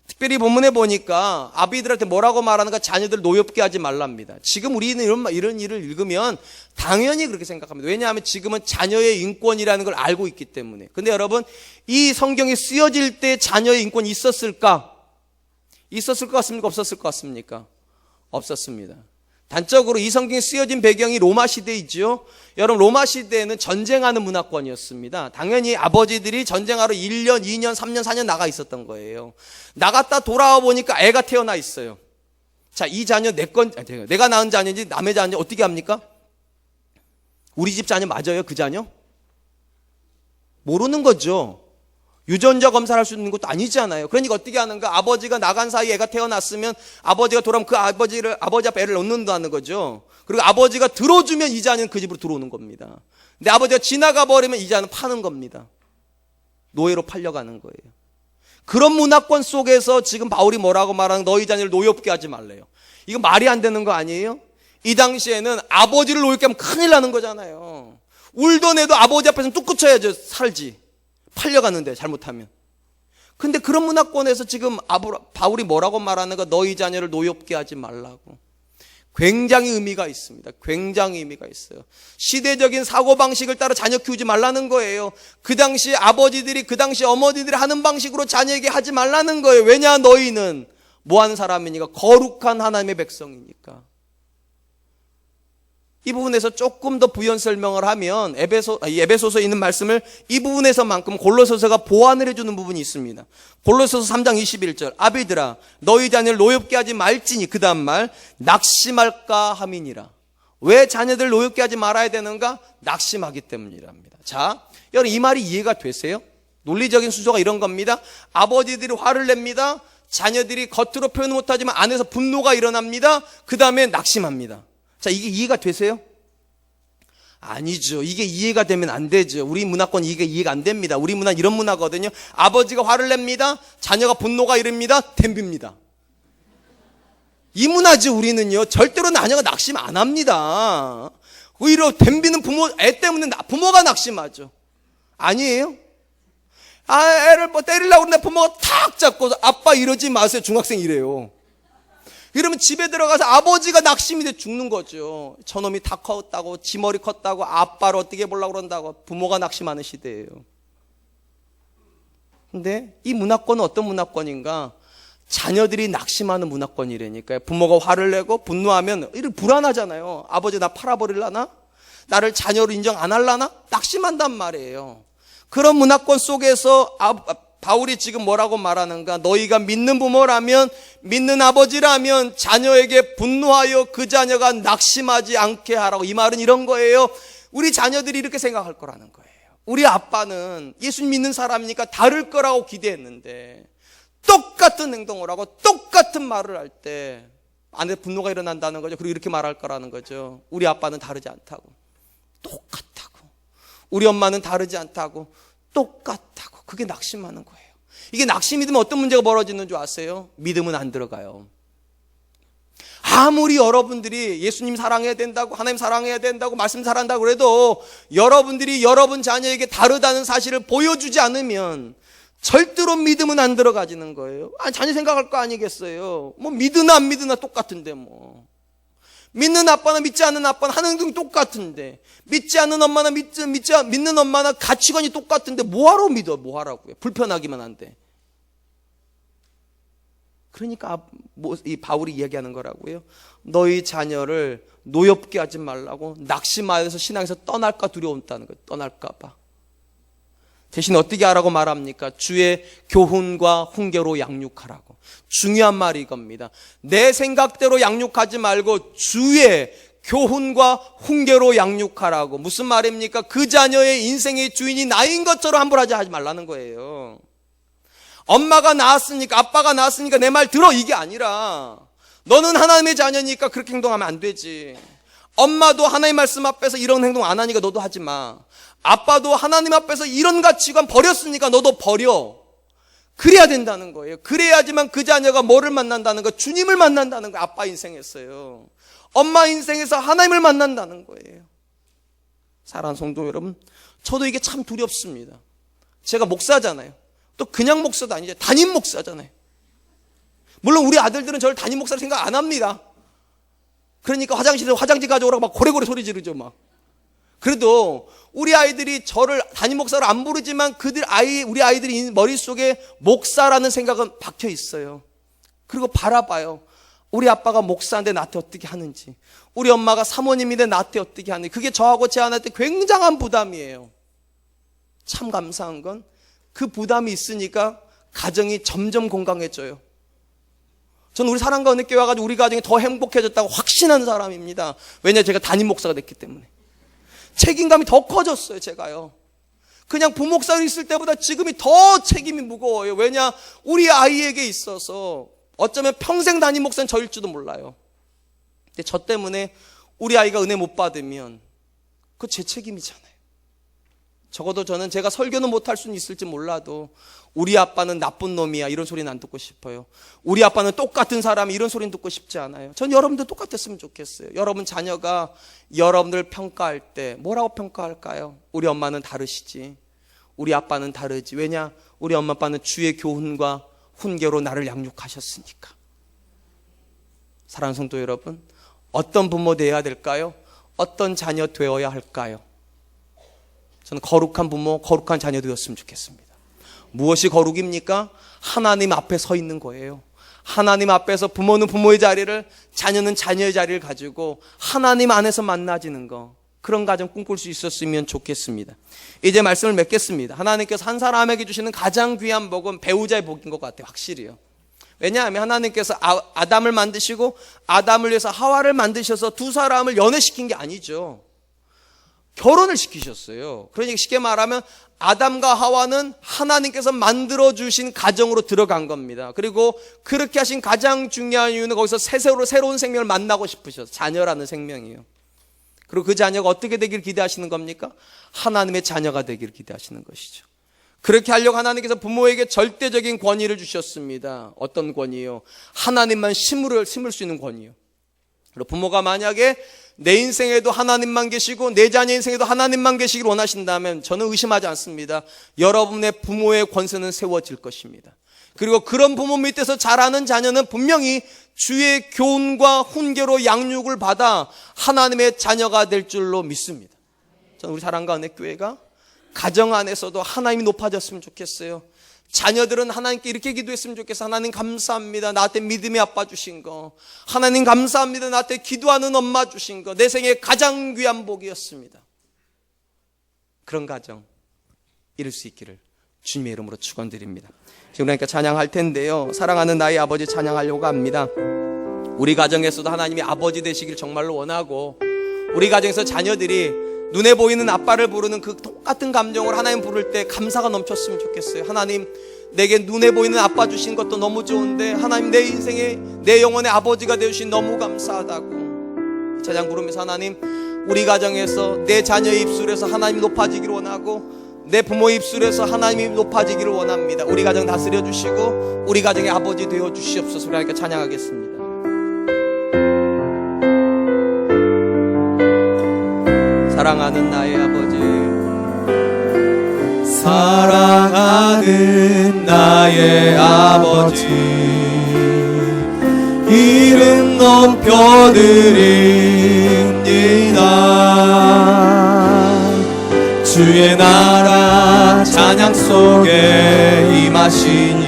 특별히 본문에 보니까 아비들한테 뭐라고 말하는가? 자녀들 노엽게 하지 말랍니다. 지금 우리는 이런 일을 읽으면 당연히 그렇게 생각합니다. 왜냐하면 지금은 자녀의 인권이라는 걸 알고 있기 때문에. 근데 여러분, 이 성경이 쓰여질 때 자녀의 인권이 있었을까? 있었을 것 같습니까? 없었을 것 같습니까? 없었습니다. 단적으로 이 성경이 쓰여진 배경이 로마 시대이죠. 여러분, 로마 시대에는 전쟁하는 문화권이었습니다. 당연히 아버지들이 전쟁하러 1년, 2년, 3년, 4년 나가 있었던 거예요. 나갔다 돌아와 보니까 애가 태어나 있어요. 자, 이 자녀 내가 낳은 자녀인지 남의 자녀 어떻게 합니까? 우리 집 자녀 맞아요? 그 자녀? 모르는 거죠. 유전자 검사를 할 수 있는 것도 아니잖아요. 그러니까 어떻게 하는가? 아버지가 나간 사이에 애가 태어났으면 아버지가 돌아오면 그 아버지 앞에 애를 넣는다는 거죠. 그리고 아버지가 들어주면 이 자녀는 그 집으로 들어오는 겁니다. 근데 아버지가 지나가 버리면 이 자녀는 파는 겁니다. 노예로 팔려가는 거예요. 그런 문화권 속에서 지금 바울이 뭐라고 말하는, 너희 자녀를 노엽게 하지 말래요. 이거 말이 안 되는 거 아니에요? 이 당시에는 아버지를 노엽게 하면 큰일 나는 거잖아요. 울던 애도 아버지 앞에서는 뚝 그쳐야죠. 살지. 팔려가는데 잘못하면. 근데 그런 문화권에서 지금 바울이 뭐라고 말하는가? 너희 자녀를 노엽게 하지 말라고. 굉장히 의미가 있습니다. 굉장히 의미가 있어요. 시대적인 사고방식을 따라 자녀 키우지 말라는 거예요. 그 당시 아버지들이, 그 당시 어머니들이 하는 방식으로 자녀에게 하지 말라는 거예요. 왜냐? 너희는 뭐 하는 사람이니까? 거룩한 하나님의 백성이니까. 이 부분에서 조금 더 부연 설명을 하면 에베소서에 있는 말씀을 이 부분에서만큼 골로새서가 보완을 해주는 부분이 있습니다. 골로새서 3장 21절, 아비들아 너희 자녀를 노엽게 하지 말지니, 그 다음 말, 낙심할까 함이니라. 왜 자녀들 노엽게 하지 말아야 되는가? 낙심하기 때문이랍니다. 자, 여러분, 이 말이 이해가 되세요? 논리적인 순서가 이런 겁니다. 아버지들이 화를 냅니다. 자녀들이 겉으로 표현 못하지만 안에서 분노가 일어납니다. 그 다음에 낙심합니다. 자, 이게 이해가 되세요? 아니죠. 이게 이해가 되면 안 되죠. 우리 문화권 이게 이해가 안 됩니다. 우리 문화는 이런 문화거든요. 아버지가 화를 냅니다. 자녀가 분노가 일습니다. 덤빕니다. 이 문화죠. 우리는요. 절대로 자녀가 낙심 안 합니다. 오히려 덤비는 부모, 애 때문에 부모가 낙심하죠. 아니에요? 애를 때리려고 그러는데 부모가 탁 잡고, 아빠 이러지 마세요. 중학생 이래요. 이러면 집에 들어가서 아버지가 낙심이 돼 죽는 거죠. 저놈이 다 컸다고, 지 머리 컸다고, 아빠를 어떻게 보려고 그런다고. 부모가 낙심하는 시대예요. 근데 이 문화권은 어떤 문화권인가? 자녀들이 낙심하는 문화권이라니까요. 부모가 화를 내고 분노하면 이렇게 불안하잖아요. 아버지 나 팔아버릴라나? 나를 자녀로 인정 안 할라나? 낙심한단 말이에요. 그런 문화권 속에서 바울이 지금 뭐라고 말하는가? 너희가 믿는 부모라면, 믿는 아버지라면 자녀에게 분노하여 그 자녀가 낙심하지 않게 하라고. 이 말은 이런 거예요. 우리 자녀들이 이렇게 생각할 거라는 거예요. 우리 아빠는 예수님 믿는 사람이니까 다를 거라고 기대했는데 똑같은 행동을 하고 똑같은 말을 할 때 안에 분노가 일어난다는 거죠. 그리고 이렇게 말할 거라는 거죠. 우리 아빠는 다르지 않다고. 똑같다고. 우리 엄마는 다르지 않다고. 똑같다고. 그게 낙심하는 거예요. 이게 낙심이 되면 어떤 문제가 벌어지는 줄 아세요? 믿음은 안 들어가요. 아무리 여러분들이 예수님 사랑해야 된다고, 하나님 사랑해야 된다고, 말씀 사랑한다고 그래도 여러분들이 여러분 자녀에게 다르다는 사실을 보여주지 않으면 절대로 믿음은 안 들어가지는 거예요. 자녀 생각할 거 아니겠어요? 뭐 믿으나 안 믿으나 똑같은데 뭐. 믿는 아빠나 믿지 않는 아빠는 하는 행동이 똑같은데, 믿지 않는 엄마나 믿는 엄마나 가치관이 똑같은데 뭐하러 믿어? 뭐하라고요? 불편하기만 한데. 그러니까 이 바울이 이야기하는 거라고요. 너희 자녀를 노엽게 하지 말라고. 낙심하여서 신앙에서 떠날까 두려운다는 거예요. 떠날까 봐. 대신 어떻게 하라고 말합니까? 주의 교훈과 훈계로 양육하라고. 중요한 말이 이겁니다. 내 생각대로 양육하지 말고 주의 교훈과 훈계로 양육하라고. 무슨 말입니까? 그 자녀의 인생의 주인이 나인 것처럼 함부로 하지 말라는 거예요. 엄마가 낳았으니까, 아빠가 낳았으니까 내 말 들어, 이게 아니라 너는 하나님의 자녀니까 그렇게 행동하면 안 되지. 엄마도 하나님 말씀 앞에서 이런 행동 안 하니까 너도 하지 마. 아빠도 하나님 앞에서 이런 가치관 버렸으니까 너도 버려. 그래야 된다는 거예요. 그래야지만 그 자녀가 뭐를 만난다는 거? 주님을 만난다는 거예요. 아빠 인생에서요. 엄마 인생에서 하나님을 만난다는 거예요. 사랑하는 성도 여러분, 저도 이게 참 두렵습니다. 제가 목사잖아요. 또 그냥 목사도 아니죠. 담임 목사잖아요. 물론 우리 아들들은 저를 담임 목사로 생각 안 합니다. 그러니까 화장실에서 화장지 가져오라고 막 고래고래 소리 지르죠 막. 그래도 우리 아이들이 저를 담임 목사로 안 부르지만 우리 아이들이 머릿속에 목사라는 생각은 박혀 있어요. 그리고 바라봐요. 우리 아빠가 목사인데 나한테 어떻게 하는지, 우리 엄마가 사모님인데 나한테 어떻게 하는지. 그게 저하고 제 아내한테 굉장한 부담이에요. 참 감사한 건 그 부담이 있으니까 가정이 점점 건강해져요. 저는 우리 사랑과 은혜교회 와가지고 우리 가정이 더 행복해졌다고 확신하는 사람입니다. 왜냐, 제가 담임 목사가 됐기 때문에. 책임감이 더 커졌어요. 제가요, 그냥 부목사로 있을 때보다 지금이 더 책임이 무거워요. 왜냐, 우리 아이에게 있어서 어쩌면 평생 담임 목사는 저일지도 몰라요. 근데 저 때문에 우리 아이가 은혜 못 받으면 그거 제 책임이잖아요. 적어도 저는 제가 설교는 못할 수는 있을지 몰라도 우리 아빠는 나쁜 놈이야 이런 소리는 안 듣고 싶어요. 우리 아빠는 똑같은 사람이 이런 소리는 듣고 싶지 않아요. 전 여러분들 똑같았으면 좋겠어요. 여러분 자녀가 여러분들 평가할 때 뭐라고 평가할까요? 우리 엄마는 다르시지, 우리 아빠는 다르지. 왜냐, 우리 엄마 아빠는 주의 교훈과 훈계로 나를 양육하셨으니까. 사랑하는 성도 여러분, 어떤 부모 되어야 될까요? 어떤 자녀 되어야 할까요? 저는 거룩한 부모, 거룩한 자녀 되었으면 좋겠습니다. 무엇이 거룩입니까? 하나님 앞에 서 있는 거예요. 하나님 앞에서 부모는 부모의 자리를, 자녀는 자녀의 자리를 가지고 하나님 안에서 만나지는 거, 그런 가정 꿈꿀 수 있었으면 좋겠습니다. 이제 말씀을 맺겠습니다. 하나님께서 한 사람에게 주시는 가장 귀한 복은 배우자의 복인 것 같아요. 확실히요. 왜냐하면 하나님께서 아담을 만드시고 아담을 위해서 하와를 만드셔서 두 사람을 연애시킨 게 아니죠. 결혼을 시키셨어요. 그러니까 쉽게 말하면 아담과 하와는 하나님께서 만들어주신 가정으로 들어간 겁니다. 그리고 그렇게 하신 가장 중요한 이유는 거기서 새로운 생명을 만나고 싶으셔서, 자녀라는 생명이에요. 그리고 그 자녀가 어떻게 되기를 기대하시는 겁니까? 하나님의 자녀가 되기를 기대하시는 것이죠. 그렇게 하려고 하나님께서 부모에게 절대적인 권위를 주셨습니다. 어떤 권위요? 하나님만 심을 수 있는 권위요. 그리고 부모가 만약에 내 인생에도 하나님만 계시고 내 자녀 인생에도 하나님만 계시길 원하신다면 저는 의심하지 않습니다. 여러분의 부모의 권세는 세워질 것입니다. 그리고 그런 부모 밑에서 자라는 자녀는 분명히 주의 교훈과 훈계로 양육을 받아 하나님의 자녀가 될 줄로 믿습니다. 저는 우리 사랑과 은혜교회가 가정 안에서도 하나님이 높아졌으면 좋겠어요. 자녀들은 하나님께 이렇게 기도했으면 좋겠어요. 하나님 감사합니다, 나한테 믿음의 아빠 주신 거. 하나님 감사합니다, 나한테 기도하는 엄마 주신 거. 내 생에 가장 귀한 복이었습니다. 그런 가정 이룰 수 있기를 주님의 이름으로 축원드립니다. 지금 그러니까 찬양할 텐데요, 사랑하는 나의 아버지 찬양하려고 합니다. 우리 가정에서도 하나님이 아버지 되시길 정말로 원하고, 우리 가정에서 자녀들이 눈에 보이는 아빠를 부르는 그 똑같은 감정을 하나님 부를 때 감사가 넘쳤으면 좋겠어요. 하나님, 내게 눈에 보이는 아빠 주신 것도 너무 좋은데 하나님, 내 인생에 내 영혼의 아버지가 되어주신 너무 감사하다고 찬양 부르면서, 하나님, 우리 가정에서 내 자녀의 입술에서 하나님이 높아지기를 원하고 내 부모의 입술에서 하나님이 높아지기를 원합니다. 우리 가정 다스려 주시고 우리 가정의 아버지 되어 주시옵소서. 그러니까 찬양하겠습니다. 사랑하는 나의 아버지, 사랑하는 나의 아버지, 이름 높여드립니다. 주의 나라 찬양 속에 임하시니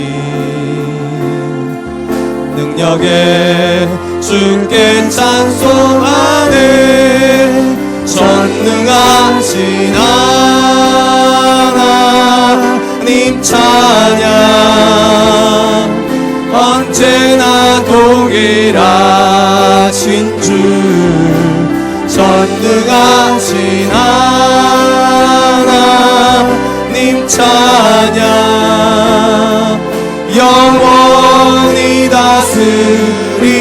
능력에 주께 찬송하네. 전능하신 하나님 찬양, 언제나 동일하신 주. 전능하신 하나님 찬양, 영원히 다스리네.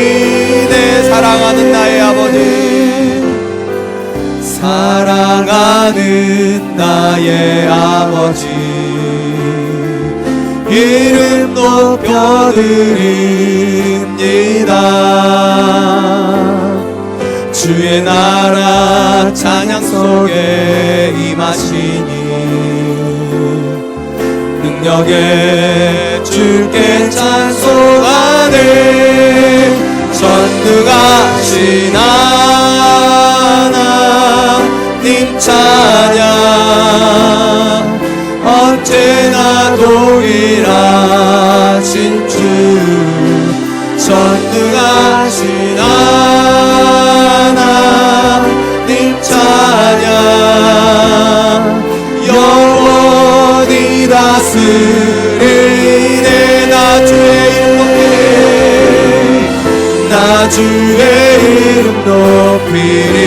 사랑하는 나의 아버지, 사랑하는 나의 아버지, 이름 높여드립니다. 주의 나라 찬양 속에 임하시니 능력에 주께 찬송하네. 전능하신 하나님 찬양 언제나 동일하신 주 전능하신 하나님 찬양 영원히 다스리네 나 주의 이름 높이리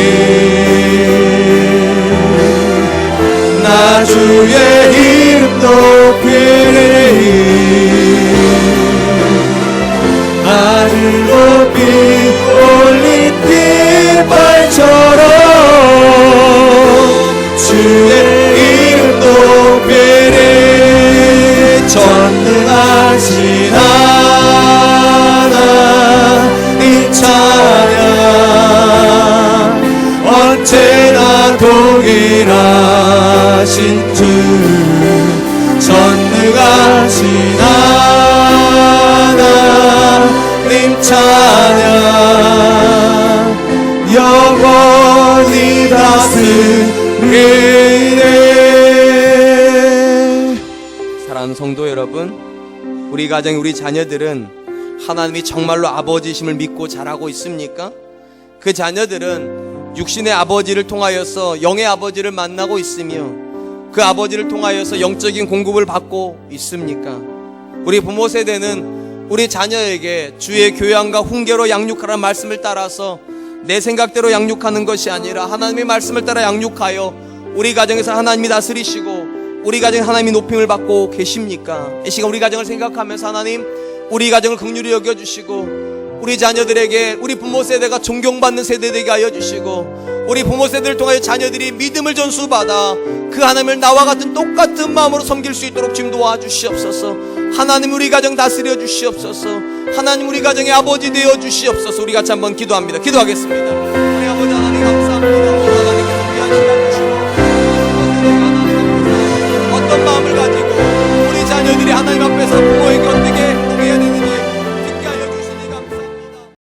나 주의 이름 높이리 하늘 높이 올린 깃발처럼 주의 이름 높이리 전능하신 하나님 찬양 언제나 동일하신 주 전능하신 하나님 찬양 영원히 다스리네. 사랑하는 성도 여러분, 우리 가정, 우리 자녀들은 하나님이 정말로 아버지심을 믿고 자라고 있습니까? 그 자녀들은 육신의 아버지를 통하여서 영의 아버지를 만나고 있으며 그 아버지를 통하여서 영적인 공급을 받고 있습니까? 우리 부모 세대는 우리 자녀에게 주의 교양과 훈계로 양육하라는 말씀을 따라서 내 생각대로 양육하는 것이 아니라 하나님의 말씀을 따라 양육하여 우리 가정에서 하나님이 다스리시고 우리 가정에 하나님이 높임을 받고 계십니까? 이 시간 우리 가정을 생각하면서 하나님 우리 가정을 긍휼히 여겨주시고 우리 자녀들에게 우리 부모 세대가 존경받는 세대 되게 하여 주시고 우리 부모 세대를 통하여 자녀들이 믿음을 전수받아 그 하나님을 나와 같은 똑같은 마음으로 섬길 수 있도록 지금 도와주시옵소서. 하나님 우리 가정 다스려 주시옵소서. 하나님 우리 가정의 아버지 되어 주시옵소서. 우리 같이 한번 기도합니다. 기도하겠습니다. 우리 아버지 하나님 감사합니다. 하나님께서 귀한 시간 주시고 어떤 마음을 가지고 우리 자녀들이 하나님 앞에서 부모에게